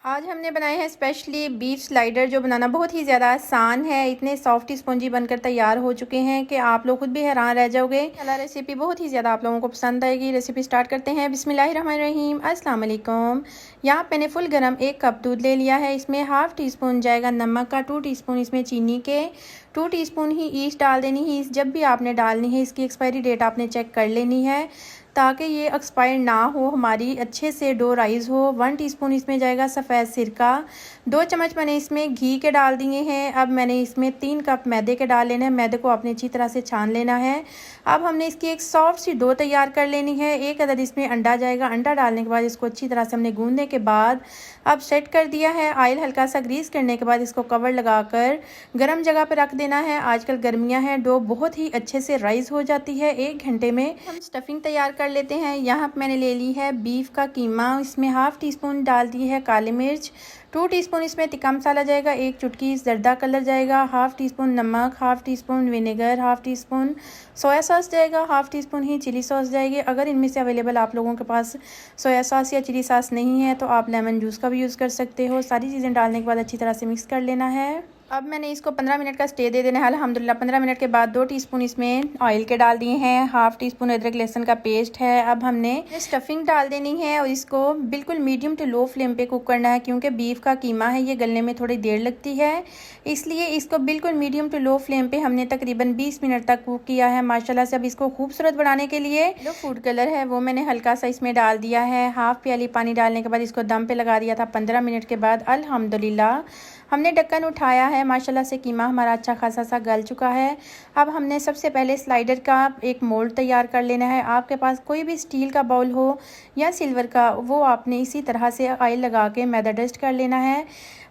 आज हमने बनाए हैं स्पेशली बीफ स्लाइडर, जो बनाना बहुत ही ज़्यादा आसान है। इतने सॉफ्ट स्पॉन्जी बनकर तैयार हो चुके हैं कि आप लोग खुद भी हैरान रह जाओगे। अल्लाह, रेसिपी बहुत ही ज़्यादा आप लोगों को पसंद आएगी। रेसिपी स्टार्ट करते हैं। बिस्मिल्लाहिर्रहमानिर्रहीम। अस्सलाम वालेकुम। यहाँ मैंने फुल गरम 1 कप दूध ले लिया है। इसमें हाफ़ टी स्पून जाएगा नमक का, 2 टीस्पून इसमें चीनी के, 2 टीस्पून ही ईस्ट डाल देनी है। जब भी आपने डालनी है इसकी एक्सपायरी डेट आपने चेक कर लेनी है ताकि ये एक्सपायर ना हो, हमारी अच्छे से डो राइस हो। 1 टीस्पून इसमें जाएगा सफ़ेद सिरका, 2 चम्मच मैंने इसमें घी के डाल दिए हैं। अब मैंने इसमें 3 कप मैदे के डाल लेना है। मैदे को आपने अच्छी तरह से छान लेना है। अब हमने इसकी एक सॉफ्ट सी डो तैयार कर लेनी है। 1 अदद इसमें अंडा जाएगा। अंडा डालने के बाद इसको अच्छी तरह से हमने गूंदने के बाद अब सेट कर दिया है। ऑयल हल्का सा ग्रीस करने के बाद इसको कवर लगाकर गर्म जगह पर रख देना है। आजकल गर्मियाँ हैं, डो बहुत ही अच्छे से राइस हो जाती है। 1 घंटे में हम स्टफिंग तैयार कर लेते हैं। यहाँ मैंने ले ली है बीफ का कीमा। इसमें हाफ़ टी स्पून डाल दी है काली मिर्च, 2 टीस्पून इसमें तिक्का मसाला जाएगा, 1 चुटकी जर्दा कलर जाएगा, हाफ़ टी स्पून नमक, half tea spoon vinegar, half tea spoon soya sauce जाएगा, हाफ़ टी स्पून ही चिली सॉस जाएगी। अगर इनमें से अवेलेबल आप लोगों के पास सोया सॉस या चिली सॉस नहीं है तो आप लेमन जूस का भी यूज़ कर सकते हो। सारी चीज़ें डालने के बाद अच्छी तरह से मिक्स कर लेना है। अब मैंने इसको 15 मिनट का स्टे दे देना है। अल्हम्दुलिल्लाह 15 मिनट के बाद 2 टीस्पून इसमें ऑयल के डाल दिए हैं, हाफ़ टी स्पून अदरक लहसुन का पेस्ट है। अब हमने स्टफिंग डाल देनी है और इसको बिल्कुल मीडियम टू लो फ्लेम पे कुक करना है, क्योंकि बीफ का कीमा है, ये गलने में थोड़ी देर लगती है। इसलिए इसको बिल्कुल मीडियम टू लो फ्लेम पे हमने तकरीबन 20 मिनट तक कुक किया है माशाल्लाह से। अब इसको खूबसूरत बनाने के लिए जो फूड कलर है वो मैंने हल्का सा इसमें डाल दिया है। हाफ़ प्याली पानी डालने के बाद इसको दम पे लगा दिया था। 15 मिनट के बाद अल्हम्दुलिल्लाह हमने ढक्कन उठाया है। माशाल्लाह से कीमा हमारा अच्छा खासा सा गल चुका है। अब हमने सबसे पहले स्लाइडर का एक मोल्ड तैयार कर लेना है। आपके पास कोई भी स्टील का बाउल हो या सिल्वर का, वो आपने इसी तरह से ऑयल लगा के मैदा डस्ट कर लेना है।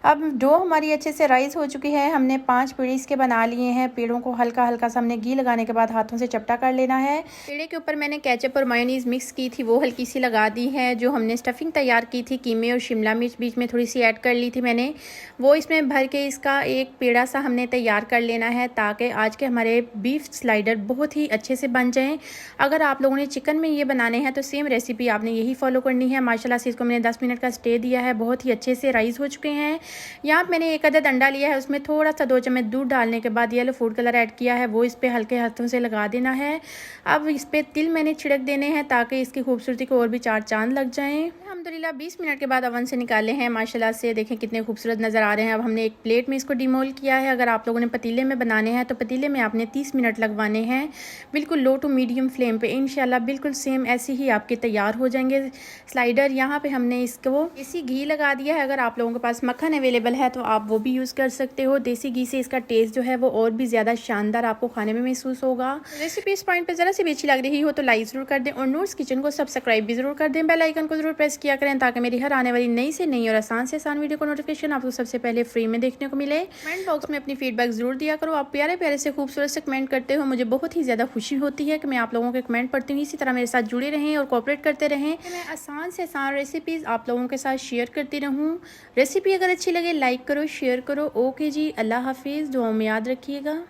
अब डो हमारी अच्छे से राइस हो चुकी है। हमने 5 पेड़े इसके बना लिए हैं। पेड़ों को हल्का हल्का सा हमने घी लगाने के बाद हाथों से चपटा कर लेना है। पेड़े के ऊपर मैंने केचप और मायोनीज़ मिक्स की थी, वो हल्की सी लगा दी है। जो हमने स्टफिंग तैयार की थी कीमे और शिमला मिर्च बीच में थोड़ी सी ऐड कर ली थी मैंने, वो इसमें भर के इसका एक पेड़ा सा हमने तैयार कर लेना है ताकि आज के हमारे बीफ स्लाइडर बहुत ही अच्छे से बन जाएँ। अगर आप लोगों ने चिकन में ये बनाने हैं तो सेम रेसिपी आपने यही फॉलो करनी है। माशाल्लाह से इसको मैंने 10 मिनट का स्टे दिया है। बहुत ही अच्छे से राइस हो चुके हैं। यहाँ मैंने 1 अदद अंडा लिया है, उसमें थोड़ा सा 2 चम्मच दूध डालने के बाद येलो फूड कलर ऐड किया है, वो इस पर हल्के हाथों से लगा देना है। अब इस पर तिल मैंने छिड़क देने हैं ताकि इसकी खूबसूरती को और भी 4 चांद लग जाएं। अल्हम्दुलिल्लाह 20 मिनट के बाद ओवन से निकाले हैं। माशाल्लाह से देखें कितने खूबसूरत नज़र आ रहे हैं। अब हमने एक प्लेट में इसको डिमोल किया है। अगर आप लोगों ने पतीले में बनाने हैं तो पतीले में आपने 30 मिनट लगवाने हैं, बिल्कुल लो टू मीडियम फ्लेम पे। इंशाल्लाह बिल्कुल सेम ऐसे ही आपके तैयार हो जाएंगे स्लाइडर। यहाँ पे हमने इसको देसी घी लगा दिया है। अगर आप लोगों के पास मक्खन अवेलेबल है तो आप वो भी यूज़ कर सकते हो। देसी घी से इसका टेस्ट जो है वो और भी ज़्यादा शानदार आपको खाने में महसूस होगा। रेसिपी इस पॉइंट पे ज़रा सी भी अच्छी लग रही हो तो लाइक ज़रूर कर दें और नूर्स किचन को सब्सक्राइब भी ज़रूर कर दें। बेल आइकन को ज़रूर प्रेस किया करें ताकि मेरी हर आने वाली नई से नई और आसान से आसान वीडियो को नोटिफिकेशन आपको सबसे पहले फ्री में देखने को मिले। कमेंट बॉक्स में अपनी फीडबैक ज़रूर दिया करो। आप प्यारे प्यारे से खूबसूरत से कमेंट करते हो, मुझे बहुत ही ज़्यादा खुशी होती है कि मैं आप लोगों के कमेंट पढ़ती हूँ। इसी तरह मेरे साथ जुड़े रहें और कोऑपरेट करते रहें। मैं आसान से आसान रेसिपीज़ आप लोगों के साथ शेयर करती रहूँ। रेसिपी अगर अच्छी लगे लाइक करो, शेयर करो। ओके जी, अल्लाह हाफिज़। दुआ में याद रखिएगा।